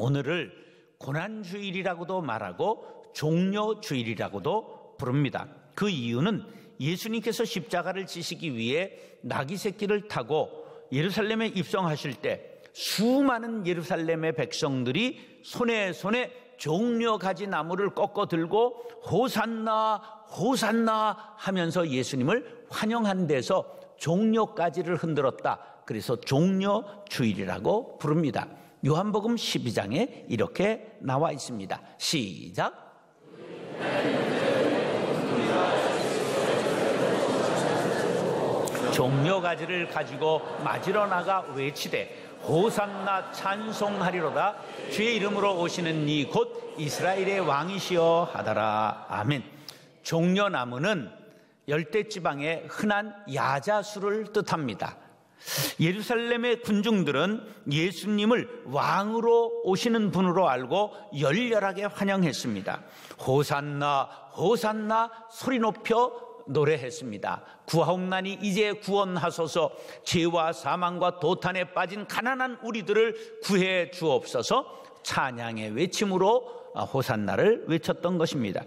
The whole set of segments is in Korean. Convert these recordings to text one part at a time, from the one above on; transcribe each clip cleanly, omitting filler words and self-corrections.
오늘을 고난주일이라고도 말하고 종려주일이라고도 부릅니다. 그 이유는 예수님께서 십자가를 지시기 위해 나귀 새끼를 타고 예루살렘에 입성하실 때 수많은 예루살렘의 백성들이 손에 종려가지 나무를 꺾어 들고 호산나 호산나 하면서 예수님을 환영한 데서 종려가지를 흔들었다. 그래서 종려주일이라고 부릅니다. 요한복음 12장에 이렇게 나와 있습니다. 시작. 종려가지를 가지고 맞으러 나가 외치되 호산나 찬송하리로다. 주의 이름으로 오시는 이 곧 이스라엘의 왕이시여 하더라. 아멘. 종려나무는 열대지방의 흔한 야자수를 뜻합니다. 예루살렘의 군중들은 예수님을 왕으로 오시는 분으로 알고 열렬하게 환영했습니다. 호산나 호산나 소리 높여 노래했습니다. 구하옵나니 이제 구원하소서. 죄와 사망과 도탄에 빠진 가난한 우리들을 구해 주옵소서. 찬양의 외침으로 호산나를 외쳤던 것입니다.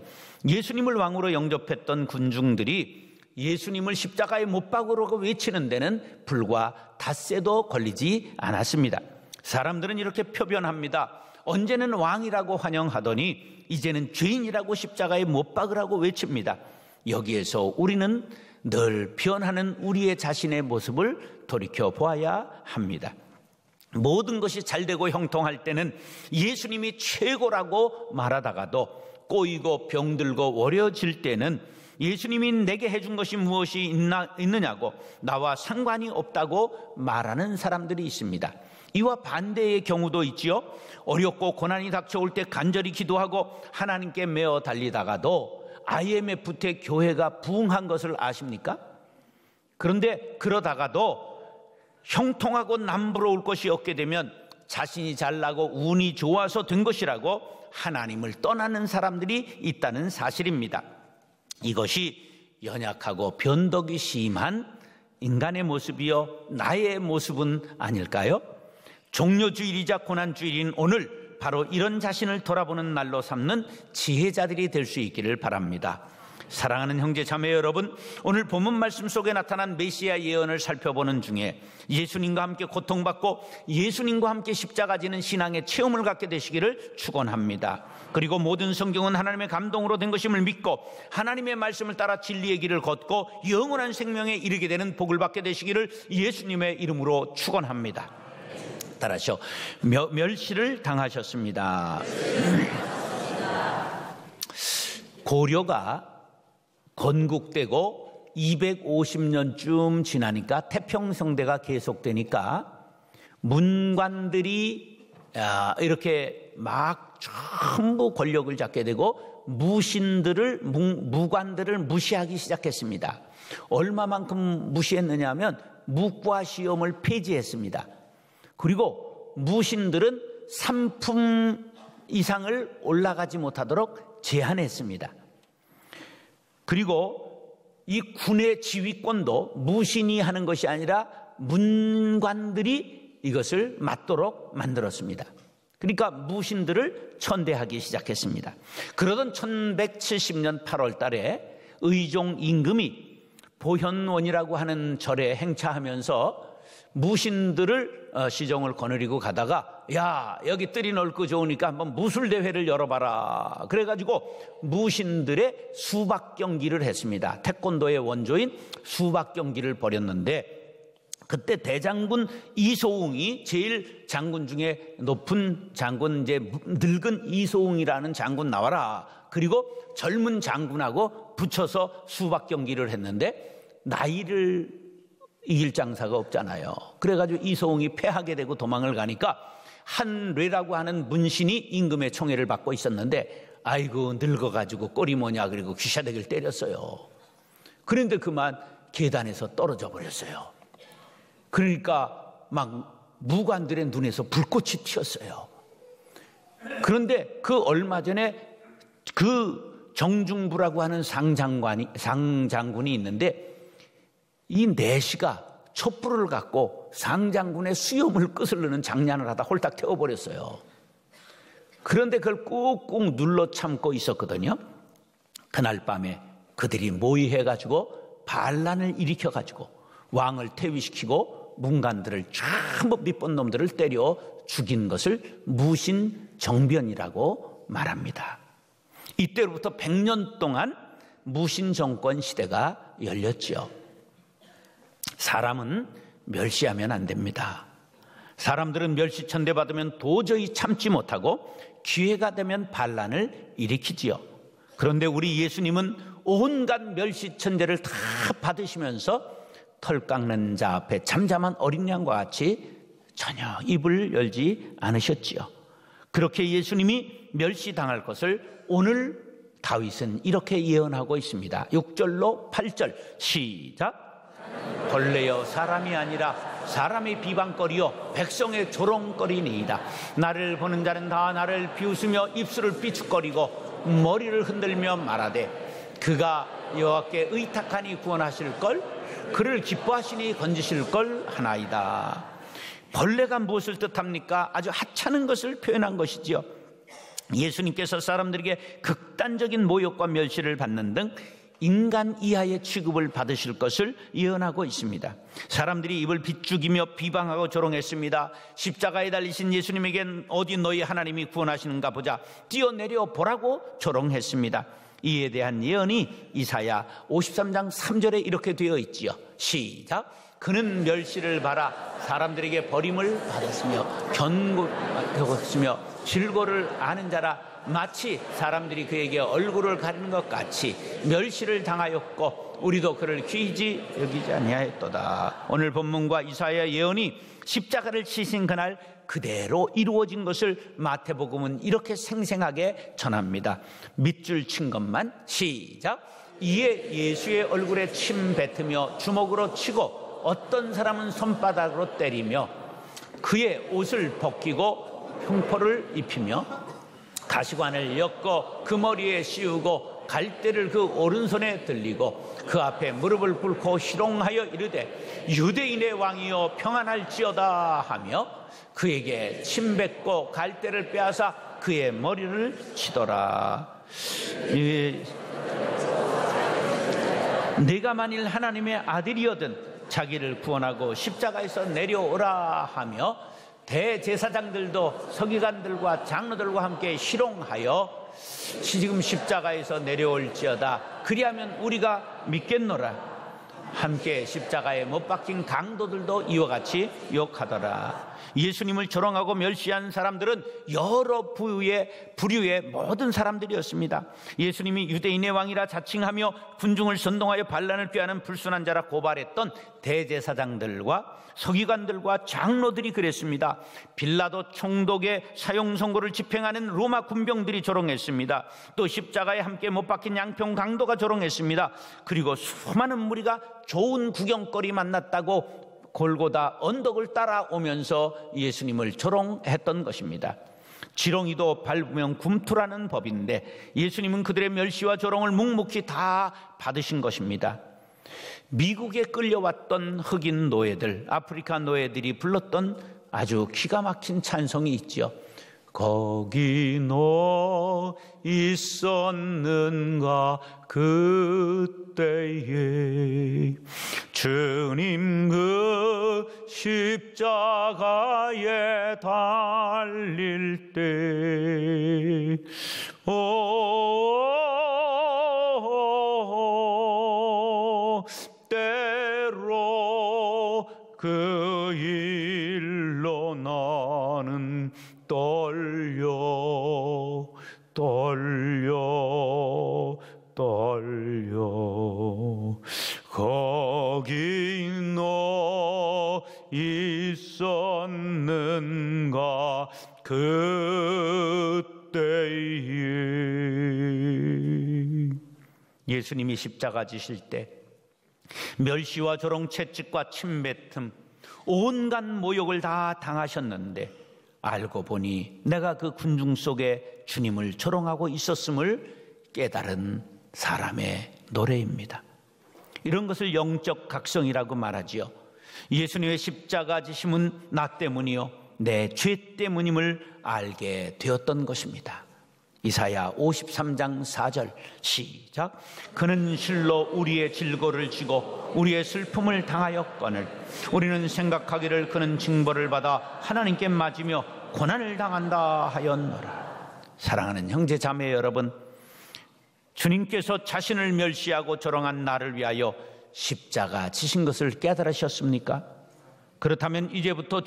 예수님을 왕으로 영접했던 군중들이 예수님을 십자가에 못 박으라고 외치는 데는 불과 닷새도 걸리지 않았습니다. 사람들은 이렇게 표변합니다. 언제는 왕이라고 환영하더니 이제는 죄인이라고 십자가에 못 박으라고 외칩니다. 여기에서 우리는 늘 변하는 우리의 자신의 모습을 돌이켜 보아야 합니다. 모든 것이 잘되고 형통할 때는 예수님이 최고라고 말하다가도 꼬이고 병들고 어려워질 때는 예수님이 내게 해준 것이 무엇이 있느냐고 나와 상관이 없다고 말하는 사람들이 있습니다. 이와 반대의 경우도 있지요. 어렵고 고난이 닥쳐올 때 간절히 기도하고 하나님께 매어 달리다가도 IMF 때 교회가 부흥한 것을 아십니까? 그런데 그러다가도 형통하고 남부러울 것이 없게 되면 자신이 잘나고 운이 좋아서 된 것이라고 하나님을 떠나는 사람들이 있다는 사실입니다. 이것이 연약하고 변덕이 심한 인간의 모습이요 나의 모습은 아닐까요? 종려주일이자 고난주일인 오늘 바로 이런 자신을 돌아보는 날로 삼는 지혜자들이 될 수 있기를 바랍니다. 사랑하는 형제 자매 여러분, 오늘 본문 말씀 속에 나타난 메시아 예언을 살펴보는 중에 예수님과 함께 고통받고 예수님과 함께 십자가 지는 신앙의 체험을 갖게 되시기를 축원합니다. 그리고 모든 성경은 하나님의 감동으로 된 것임을 믿고 하나님의 말씀을 따라 진리의 길을 걷고 영원한 생명에 이르게 되는 복을 받게 되시기를 예수님의 이름으로 축원합니다. 따라서 멸시를 당하셨습니다. 고려가 건국되고 250년쯤 지나니까 태평성대가 계속되니까 문관들이 이렇게 막 전부 권력을 잡게 되고 무관들을 무시하기 시작했습니다. 얼마만큼 무시했느냐 하면 묵과 시험을 폐지했습니다. 그리고 무신들은 3품 이상을 올라가지 못하도록 제한했습니다. 그리고 이 군의 지휘권도 무신이 하는 것이 아니라 문관들이 이것을 맡도록 만들었습니다. 그러니까 무신들을 천대하기 시작했습니다. 그러던 1170년 8월 달에 의종 임금이 보현원이라고 하는 절에 행차하면서 무신들을 시정을 거느리고 가다가 야 여기 뜰이 넓고 좋으니까 한번 무술대회를 열어봐라. 그래가지고 무신들의 수박경기를 했습니다. 태권도의 원조인 수박경기를 벌였는데 그때 대장군 이소웅이 제일 장군 중에 높은 장군, 이제 늙은 이소웅이라는 장군 나와라. 그리고 젊은 장군하고 붙여서 수박경기를 했는데 나이를 이길 장사가 없잖아요. 그래가지고 이소웅이 패하게 되고 도망을 가니까 한뢰라고 하는 문신이 임금의 총애를 받고 있었는데 아이고 늙어가지고 꼴이 뭐냐 그리고 귀샤대기를 때렸어요. 그런데 그만 계단에서 떨어져 버렸어요. 그러니까 막 무관들의 눈에서 불꽃이 튀었어요. 그런데 그 얼마 전에 그 정중부라고 하는 상장군이 있는데 이 내시가 촛불을 갖고 상장군의 수염을 끄슬르는 장난을 하다 홀딱 태워버렸어요. 그런데 그걸 꾹꾹 눌러 참고 있었거든요. 그날 밤에 그들이 모의해가지고 반란을 일으켜가지고 왕을 퇴위시키고 문관들을 전부 밑본 놈들을 때려 죽인 것을 무신정변이라고 말합니다. 이때로부터 100년 동안 무신정권 시대가 열렸죠. 사람은 멸시하면 안 됩니다. 사람들은 멸시천대 받으면 도저히 참지 못하고 기회가 되면 반란을 일으키지요. 그런데 우리 예수님은 온갖 멸시천대를 다 받으시면서 털 깎는 자 앞에 잠잠한 어린 양과 같이 전혀 입을 열지 않으셨지요. 그렇게 예수님이 멸시당할 것을 오늘 다윗은 이렇게 예언하고 있습니다. 6절로 8절 시작. 벌레여 사람이 아니라 사람의 비방거리요 백성의 조롱거리니이다. 나를 보는 자는 다 나를 비웃으며 입술을 삐죽거리고 머리를 흔들며 말하되 그가 여호와께 의탁하니 구원하실걸 그를 기뻐하시니 건지실걸 하나이다. 벌레가 무엇을 뜻합니까? 아주 하찮은 것을 표현한 것이지요. 예수님께서 사람들에게 극단적인 모욕과 멸시를 받는 등 인간 이하의 취급을 받으실 것을 예언하고 있습니다. 사람들이 입을 비죽이며 비방하고 조롱했습니다. 십자가에 달리신 예수님에겐 어디 너희 하나님이 구원하시는가 보자 뛰어내려 보라고 조롱했습니다. 이에 대한 예언이 이사야 53장 3절에 이렇게 되어 있지요. 시작. 그는 멸시를 받아 사람들에게 버림을 받았으며 견고했으며 질고를 아는 자라 마치 사람들이 그에게 얼굴을 가리는 것 같이 멸시를 당하였고 우리도 그를 귀히 여기지 아니하였도다. 오늘 본문과 이사야 예언이 십자가를 치신 그날 그대로 이루어진 것을 마태복음은 이렇게 생생하게 전합니다. 밑줄 친 것만 시작. 이에 예수의 얼굴에 침 뱉으며 주먹으로 치고 어떤 사람은 손바닥으로 때리며 그의 옷을 벗기고 흉포를 입히며 가시관을 엮어 그 머리에 씌우고 갈대를 그 오른손에 들리고 그 앞에 무릎을 꿇고 희롱하여 이르되 유대인의 왕이여 평안할지어다 하며 그에게 침 뱉고 갈대를 빼앗아 그의 머리를 치더라. 네가 만일 하나님의 아들이거든 자기를 구원하고 십자가에서 내려오라 하며 대제사장들도 서기관들과 장로들과 함께 희롱하여 지금 십자가에서 내려올지어다. 그리하면 우리가 믿겠노라. 함께 십자가에 못 박힌 강도들도 이와 같이 욕하더라. 예수님을 조롱하고 멸시한 사람들은 여러 부류의 모든 사람들이었습니다. 예수님이 유대인의 왕이라 자칭하며 군중을 선동하여 반란을 꾀하는 불순한 자라 고발했던 대제사장들과 서기관들과 장로들이 그랬습니다. 빌라도 총독의 사형 선고를 집행하는 로마 군병들이 조롱했습니다. 또 십자가에 함께 못 박힌 양평 강도가 조롱했습니다. 그리고 수많은 무리가 좋은 구경거리 만났다고 골고다 언덕을 따라오면서 예수님을 조롱했던 것입니다. 지렁이도 밟으면 굼투라는 법인데 예수님은 그들의 멸시와 조롱을 묵묵히 다 받으신 것입니다. 미국에 끌려왔던 흑인 노예들, 아프리카 노예들이 불렀던 아주 기가 막힌 찬송이 있죠. 거기 너 있었는가 그때에 주님 그 십자가에 달릴 때 때로 그 일로 나는 떨려 거기 너 있었는가 그때에. 예수님이 십자가 지실 때 멸시와 조롱, 채찍과 침뱉음, 온갖 모욕을 다 당하셨는데 알고 보니 내가 그 군중 속에 주님을 조롱하고 있었음을 깨달은 사람의 노래입니다. 이런 것을 영적 각성이라고 말하지요. 예수님의 십자가 지심은 나 때문이요 내 죄 때문임을 알게 되었던 것입니다. 이사야 53장 4절 시작. 그는 실로 우리의 질고를 지고 우리의 슬픔을 당하였거늘 우리는 생각하기를 그는 징벌을 받아 하나님께 맞으며 고난을 당한다 하였노라. 사랑하는 형제 자매 여러분, 주님께서 자신을 멸시하고 조롱한 나를 위하여 십자가 지신 것을 깨달으셨습니까? 그렇다면 이제부터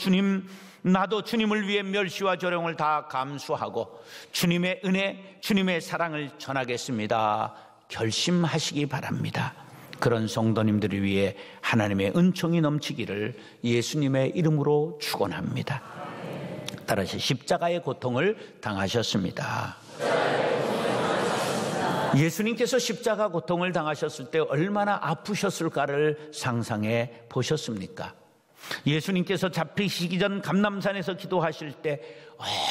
나도 주님을 위해 멸시와 조롱을 다 감수하고 주님의 은혜, 주님의 사랑을 전하겠습니다. 결심하시기 바랍니다. 그런 성도님들을 위해 하나님의 은총이 넘치기를 예수님의 이름으로 축원합니다. 따라서 십자가의 고통을 당하셨습니다. 예수님께서 십자가 고통을 당하셨을 때 얼마나 아프셨을까를 상상해 보셨습니까? 예수님께서 잡히시기 전 감람산에서 기도하실 때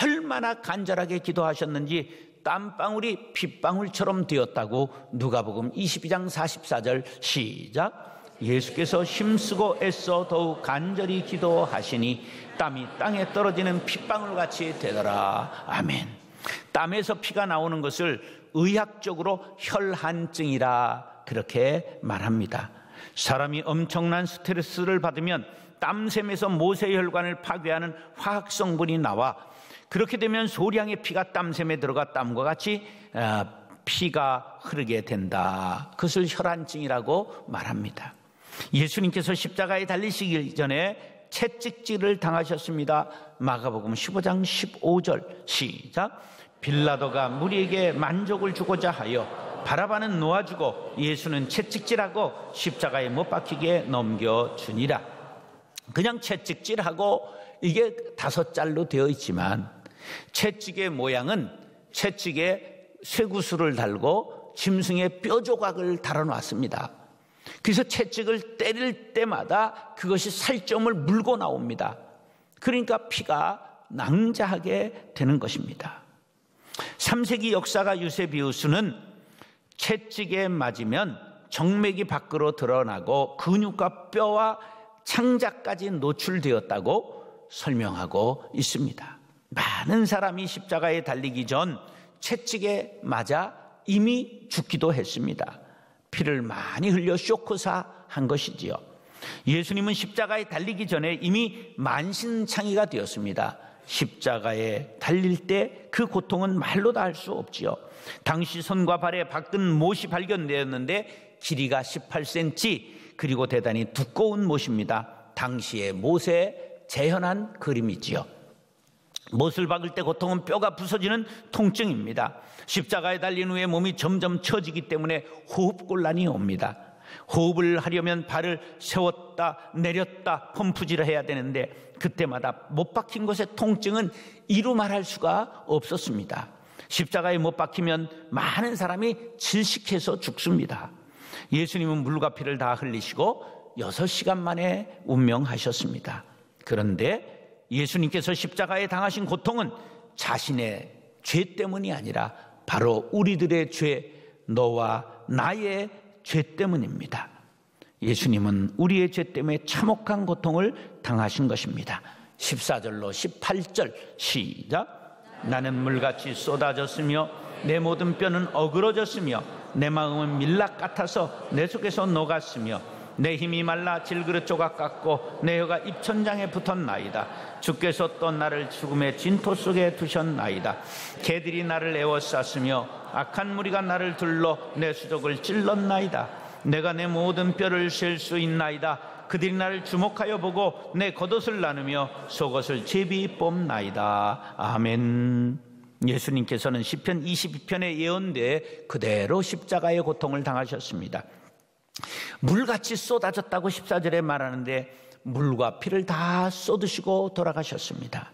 얼마나 간절하게 기도하셨는지 땀방울이 핏방울처럼 되었다고 누가복음 22장 44절 시작. 예수께서 힘쓰고 애써 더욱 간절히 기도하시니 땀이 땅에 떨어지는 핏방울같이 되더라. 아멘. 땀에서 피가 나오는 것을 의학적으로 혈한증이라 그렇게 말합니다. 사람이 엄청난 스트레스를 받으면 땀샘에서 모세혈관을 파괴하는 화학성분이 나와 그렇게 되면 소량의 피가 땀샘에 들어가 땀과 같이 피가 흐르게 된다. 그것을 혈안증이라고 말합니다. 예수님께서 십자가에 달리시기 전에 채찍질을 당하셨습니다. 마가복음 15장 15절 시작. 빌라도가 무리에게 만족을 주고자 하여 바라바는 놓아주고 예수는 채찍질하고 십자가에 못 박히게 넘겨주니라. 그냥 채찍질하고 이게 5짤로 되어 있지만 채찍의 모양은 채찍에 쇠구슬을 달고 짐승의 뼈 조각을 달아놨습니다. 그래서 채찍을 때릴 때마다 그것이 살점을 물고 나옵니다. 그러니까 피가 낭자하게 되는 것입니다. 3세기 역사가 유세비우스는 채찍에 맞으면 정맥이 밖으로 드러나고 근육과 뼈와 창자까지 노출되었다고 설명하고 있습니다. 많은 사람이 십자가에 달리기 전 채찍에 맞아 이미 죽기도 했습니다. 피를 많이 흘려 쇼크사한 것이지요. 예수님은 십자가에 달리기 전에 이미 만신창이가 되었습니다. 십자가에 달릴 때 그 고통은 말로 다 할 수 없지요. 당시 손과 발에 박든 못이 발견되었는데 길이가 18cm 그리고 대단히 두꺼운 못입니다. 당시의 못에 재현한 그림이지요. 못을 박을 때 고통은 뼈가 부서지는 통증입니다. 십자가에 달린 후에 몸이 점점 처지기 때문에 호흡곤란이 옵니다. 호흡을 하려면 발을 세웠다 내렸다 펌프질을 해야 되는데 그때마다 못 박힌 곳의 통증은 이루 말할 수가 없었습니다. 십자가에 못 박히면 많은 사람이 질식해서 죽습니다. 예수님은 물과 피를 다 흘리시고 6시간 만에 운명하셨습니다. 그런데 예수님께서 십자가에 당하신 고통은 자신의 죄 때문이 아니라 바로 우리들의 죄, 너와 나의 죄 때문입니다. 예수님은 우리의 죄 때문에 참혹한 고통을 당하신 것입니다. 14절로 18절 시작. 나는 물같이 쏟아졌으며 내 모든 뼈는 어그러졌으며 내 마음은 밀락 같아서 내 속에서 녹았으며 내 힘이 말라 질그릇 조각 같고 내 혀가 입천장에 붙었나이다. 주께서 또 나를 죽음의 진토 속에 두셨나이다. 개들이 나를 에워쌌으며 악한 무리가 나를 둘러 내 수족을 찔렀나이다. 내가 내 모든 뼈를 셀 수 있나이다. 그들이 나를 주목하여 보고 내 겉옷을 나누며 속옷을 제비 뽑나이다. 아멘. 예수님께서는 시편 22편의 예언대에 그대로 십자가의 고통을 당하셨습니다. 물같이 쏟아졌다고 14절에 말하는데 물과 피를 다 쏟으시고 돌아가셨습니다.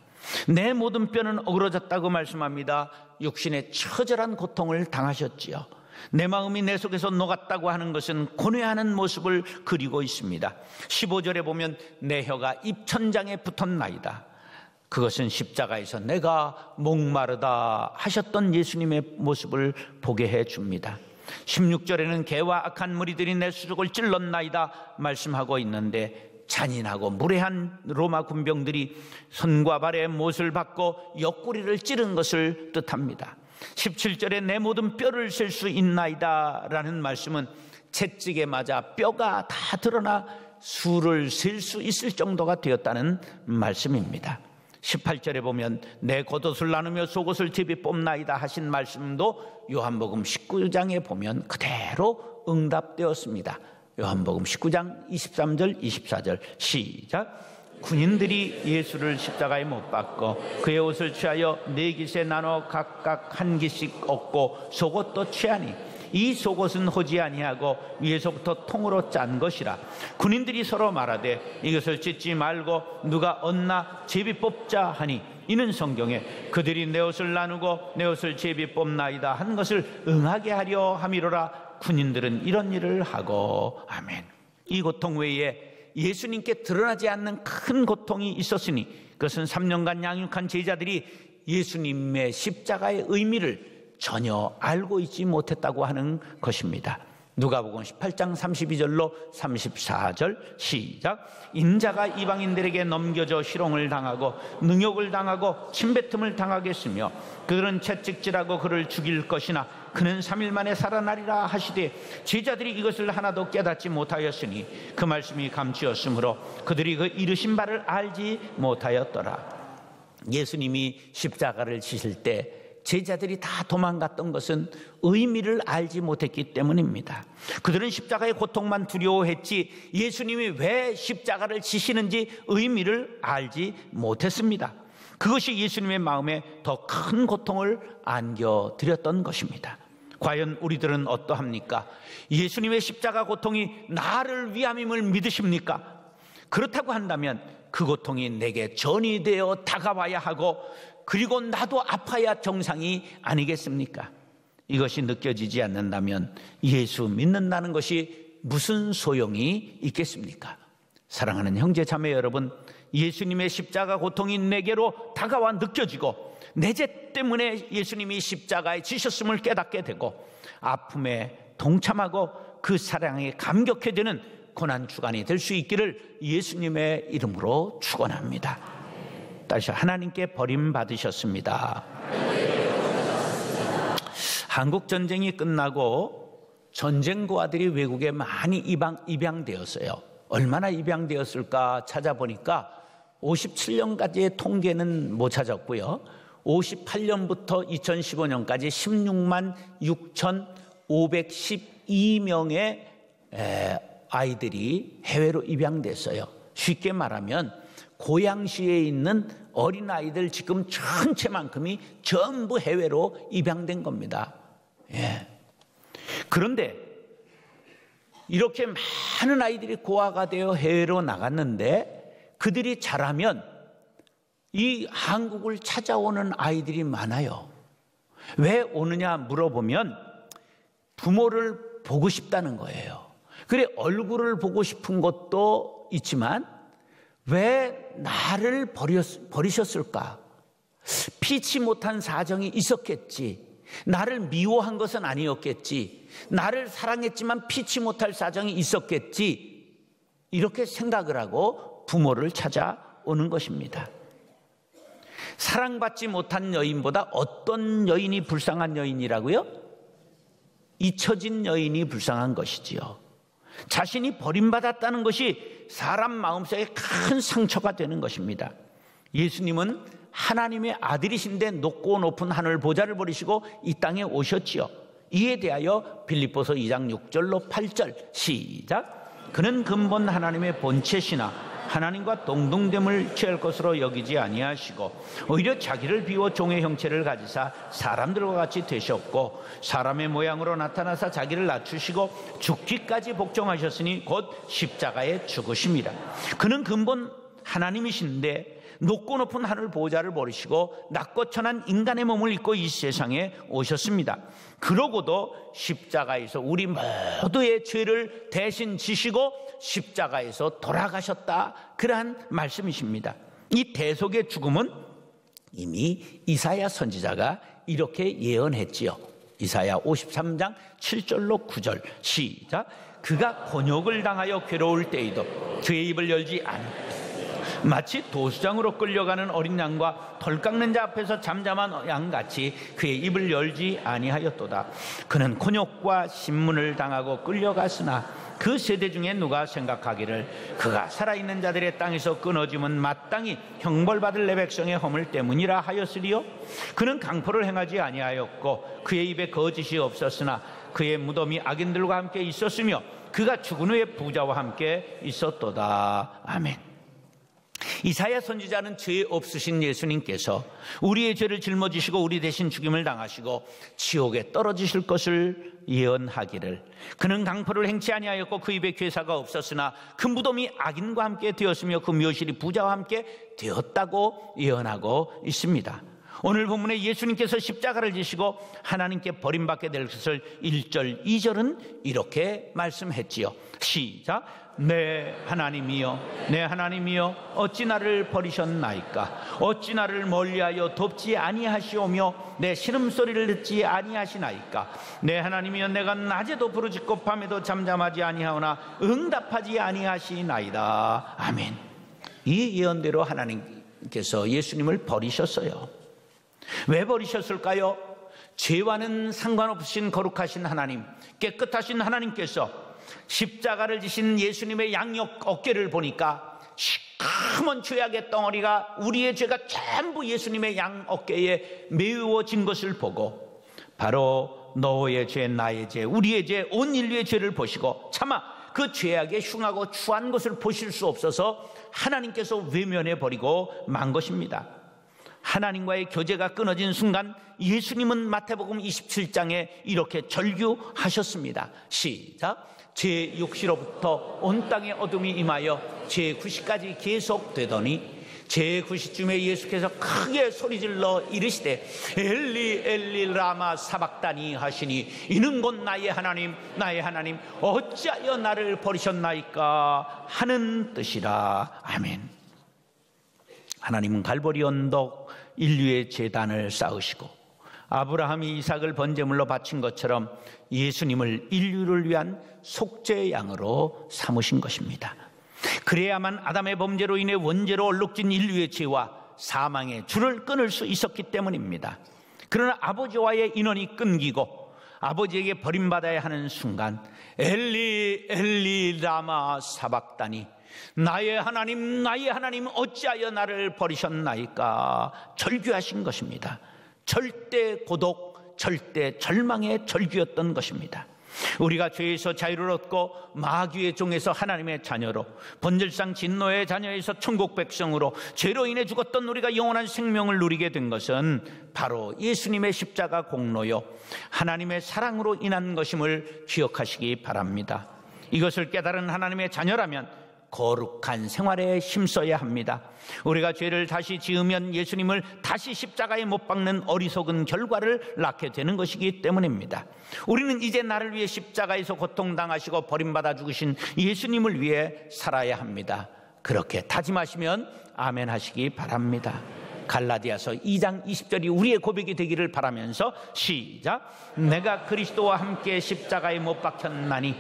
내 모든 뼈는 어그러졌다고 말씀합니다. 육신의 처절한 고통을 당하셨지요. 내 마음이 내 속에서 녹았다고 하는 것은 고뇌하는 모습을 그리고 있습니다. 15절에 보면 내 혀가 입천장에 붙었나이다. 그것은 십자가에서 내가 목마르다 하셨던 예수님의 모습을 보게 해줍니다. 16절에는 개와 악한 무리들이 내 수족을 찔렀나이다 말씀하고 있는데 잔인하고 무례한 로마 군병들이 손과 발에 못을 박고 옆구리를 찌른 것을 뜻합니다. 17절에 내 모든 뼈를 셀 수 있나이다 라는 말씀은 채찍에 맞아 뼈가 다 드러나 수를 셀 수 있을 정도가 되었다는 말씀입니다. 18절에 보면 내 겉옷을 나누며 속옷을 제비 뽑나이다 하신 말씀도 요한복음 19장에 보면 그대로 응답되었습니다. 요한복음 19장 23절 24절 시작. 군인들이 예수를 십자가에 못 박고 그의 옷을 취하여 네 깃에 나눠 각각 한 깃씩 얻고 속옷도 취하니 이 속옷은 호지 아니하고 위에서부터 통으로 짠 것이라. 군인들이 서로 말하되 이것을 찢지 말고 누가 얻나 제비 뽑자 하니 이는 성경에 그들이 내 옷을 나누고 내 옷을 제비 뽑나이다 한 것을 응하게 하려 함이로라. 군인들은 이런 일을 하고. 아멘. 이 고통 외에 예수님께 드러나지 않는 큰 고통이 있었으니 그것은 3년간 양육한 제자들이 예수님의 십자가의 의미를 전혀 알고 있지 못했다고 하는 것입니다. 누가복음 18장 32절로 34절 시작. 인자가 이방인들에게 넘겨져 희롱을 당하고 능욕을 당하고 침뱉음을 당하겠으며 그들은 채찍질하고 그를 죽일 것이나 그는 3일 만에 살아나리라 하시되 제자들이 이것을 하나도 깨닫지 못하였으니 그 말씀이 감추었으므로 그들이 그 이르신 바를 알지 못하였더라. 예수님이 십자가를 지실 때 제자들이 다 도망갔던 것은 의미를 알지 못했기 때문입니다. 그들은 십자가의 고통만 두려워했지 예수님이 왜 십자가를 지시는지 의미를 알지 못했습니다. 그것이 예수님의 마음에 더 큰 고통을 안겨드렸던 것입니다. 과연 우리들은 어떠합니까? 예수님의 십자가 고통이 나를 위함임을 믿으십니까? 그렇다고 한다면 그 고통이 내게 전이되어 다가와야 하고 그리고 나도 아파야 정상이 아니겠습니까? 이것이 느껴지지 않는다면 예수 믿는다는 것이 무슨 소용이 있겠습니까? 사랑하는 형제 자매 여러분, 예수님의 십자가 고통이 내게로 다가와 느껴지고 내 죄 때문에 예수님이 십자가에 지셨음을 깨닫게 되고 아픔에 동참하고 그 사랑에 감격해 되는 고난주간이 될 수 있기를 예수님의 이름으로 축원합니다. 다시 하나님께 버림받으셨습니다. 한국전쟁이 끝나고 전쟁고아들이 외국에 많이 입양되었어요. 얼마나 입양되었을까 찾아보니까 57년까지의 통계는 못 찾았고요. 58년부터 2015년까지 16만 6,512명의 아이들이 해외로 입양됐어요. 쉽게 말하면 고양시에 있는 어린아이들 지금 전체만큼이 전부 해외로 입양된 겁니다. 예. 그런데 이렇게 많은 아이들이 고아가 되어 해외로 나갔는데 그들이 자라면 이 한국을 찾아오는 아이들이 많아요. 왜 오느냐 물어보면 부모를 보고 싶다는 거예요. 그래 얼굴을 보고 싶은 것도 있지만 왜 나를 버리셨을까? 피치 못한 사정이 있었겠지. 나를 미워한 것은 아니었겠지. 나를 사랑했지만 피치 못할 사정이 있었겠지. 이렇게 생각을 하고 부모를 찾아오는 것입니다. 사랑받지 못한 여인보다 어떤 여인이 불쌍한 여인이라고요? 잊혀진 여인이 불쌍한 것이지요. 자신이 버림받았다는 것이 사람 마음속에 큰 상처가 되는 것입니다. 예수님은 하나님의 아들이신데 높고 높은 하늘 보좌를 버리시고 이 땅에 오셨지요. 이에 대하여 빌립보서 2장 6절로 8절 시작. 그는 근본 하나님의 본체시나 하나님과 동등됨을 취할 것으로 여기지 아니하시고 오히려 자기를 비워 종의 형체를 가지사 사람들과 같이 되셨고 사람의 모양으로 나타나사 자기를 낮추시고 죽기까지 복종하셨으니 곧 십자가에 죽으심이라. 그는 근본 하나님이신데 높고 높은 하늘 보좌를 버리시고 낮고 천한 인간의 몸을 입고 이 세상에 오셨습니다. 그러고도 십자가에서 우리 모두의 죄를 대신 지시고 십자가에서 돌아가셨다. 그러한 말씀이십니다. 이 대속의 죽음은 이미 이사야 선지자가 이렇게 예언했지요. 이사야 53장 7절로 9절 시작. 그가 곤욕을 당하여 괴로울 때에도 그의 입을 열지 않았다. 마치 도수장으로 끌려가는 어린 양과 덜 깎는 자 앞에서 잠잠한 양같이 그의 입을 열지 아니하였도다. 그는 곤욕과 신문을 당하고 끌려갔으나 그 세대 중에 누가 생각하기를 그가 살아있는 자들의 땅에서 끊어짐은 마땅히 형벌받을 내 백성의 허물 때문이라 하였으리요. 그는 강포를 행하지 아니하였고 그의 입에 거짓이 없었으나 그의 무덤이 악인들과 함께 있었으며 그가 죽은 후에 부자와 함께 있었도다. 아멘. 이사야 선지자는 죄 없으신 예수님께서 우리의 죄를 짊어지시고 우리 대신 죽임을 당하시고 지옥에 떨어지실 것을 예언하기를 그는 강포를 행치 아니하였고 그 입에 괴사가 없었으나 그 무덤이 악인과 함께 되었으며 그 묘실이 부자와 함께 되었다고 예언하고 있습니다. 오늘 본문에 예수님께서 십자가를 지시고 하나님께 버림받게 될 것을 1절, 2절은 이렇게 말씀했지요. 시작. 내 하나님이여, 내 하나님이여, 어찌 나를 버리셨나이까? 어찌 나를 멀리하여 돕지 아니하시오며 내 신음소리를 듣지 아니하시나이까? 내 하나님이여, 내가 낮에도 부르짖고 밤에도 잠잠하지 아니하오나 응답하지 아니하시나이다. 아멘. 이 예언대로 하나님께서 예수님을 버리셨어요. 왜 버리셨을까요? 죄와는 상관없으신 거룩하신 하나님, 깨끗하신 하나님께서 십자가를 지신 예수님의 양옆 어깨를 보니까 시커먼 죄악의 덩어리가 우리의 죄가 전부 예수님의 양 어깨에 메워진 것을 보고 바로 너의 죄, 나의 죄, 우리의 죄, 온 인류의 죄를 보시고 차마 그 죄악에 흉하고 추한 것을 보실 수 없어서 하나님께서 외면해 버리고 만 것입니다. 하나님과의 교제가 끊어진 순간 예수님은 마태복음 27장에 이렇게 절규하셨습니다. 시작. 제6시로부터 온 땅에 어둠이 임하여 제9시까지 계속되더니 제9시쯤에 예수께서 크게 소리질러 이르시되 엘리 엘리 라마 사박다니 하시니 이는 곧 나의 하나님 나의 하나님 어찌하여 나를 버리셨나이까 하는 뜻이라. 아멘. 하나님은 갈보리 언덕 인류의 제단을 쌓으시고 아브라함이 이삭을 번제물로 바친 것처럼 예수님을 인류를 위한 속죄 양으로 삼으신 것입니다. 그래야만 아담의 범죄로 인해 원죄로 얼룩진 인류의 죄와 사망의 줄을 끊을 수 있었기 때문입니다. 그러나 아버지와의 인연이 끊기고 아버지에게 버림받아야 하는 순간 엘리 엘리 라마 사박다니 나의 하나님 어찌하여 나를 버리셨나이까 절규하신 것입니다. 절대 고독, 절대 절망의 절규였던 것입니다. 우리가 죄에서 자유를 얻고 마귀의 종에서 하나님의 자녀로, 번질상 진노의 자녀에서 천국 백성으로 죄로 인해 죽었던 우리가 영원한 생명을 누리게 된 것은 바로 예수님의 십자가 공로요 하나님의 사랑으로 인한 것임을 기억하시기 바랍니다. 이것을 깨달은 하나님의 자녀라면 거룩한 생활에 힘써야 합니다. 우리가 죄를 다시 지으면 예수님을 다시 십자가에 못 박는 어리석은 결과를 낳게 되는 것이기 때문입니다. 우리는 이제 나를 위해 십자가에서 고통당하시고 버림받아 죽으신 예수님을 위해 살아야 합니다. 그렇게 다짐하시면 아멘 하시기 바랍니다. 갈라디아서 2장 20절이 우리의 고백이 되기를 바라면서 시작. 내가 그리스도와 함께 십자가에 못 박혔나니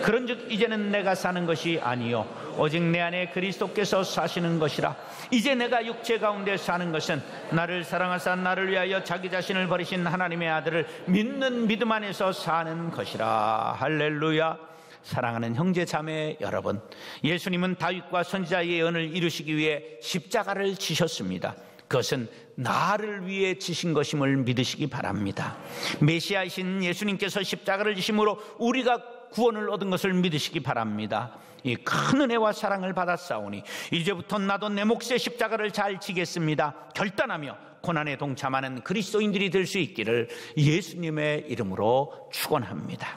그런즉 이제는 내가 사는 것이 아니요 오직 내 안에 그리스도께서 사시는 것이라. 이제 내가 육체 가운데 사는 것은 나를 사랑하사 나를 위하여 자기 자신을 버리신 하나님의 아들을 믿는 믿음 안에서 사는 것이라. 할렐루야. 사랑하는 형제 자매 여러분, 예수님은 다윗과 선지자의 예언을 이루시기 위해 십자가를 지셨습니다. 그것은 나를 위해 지신 것임을 믿으시기 바랍니다. 메시아이신 예수님께서 십자가를 지심으로 우리가 구원을 얻은 것을 믿으시기 바랍니다. 이 큰 은혜와 사랑을 받았사오니 이제부터 나도 내 몫의 십자가를 잘 지겠습니다. 결단하며 고난에 동참하는 그리스도인들이 될 수 있기를 예수님의 이름으로 축원합니다.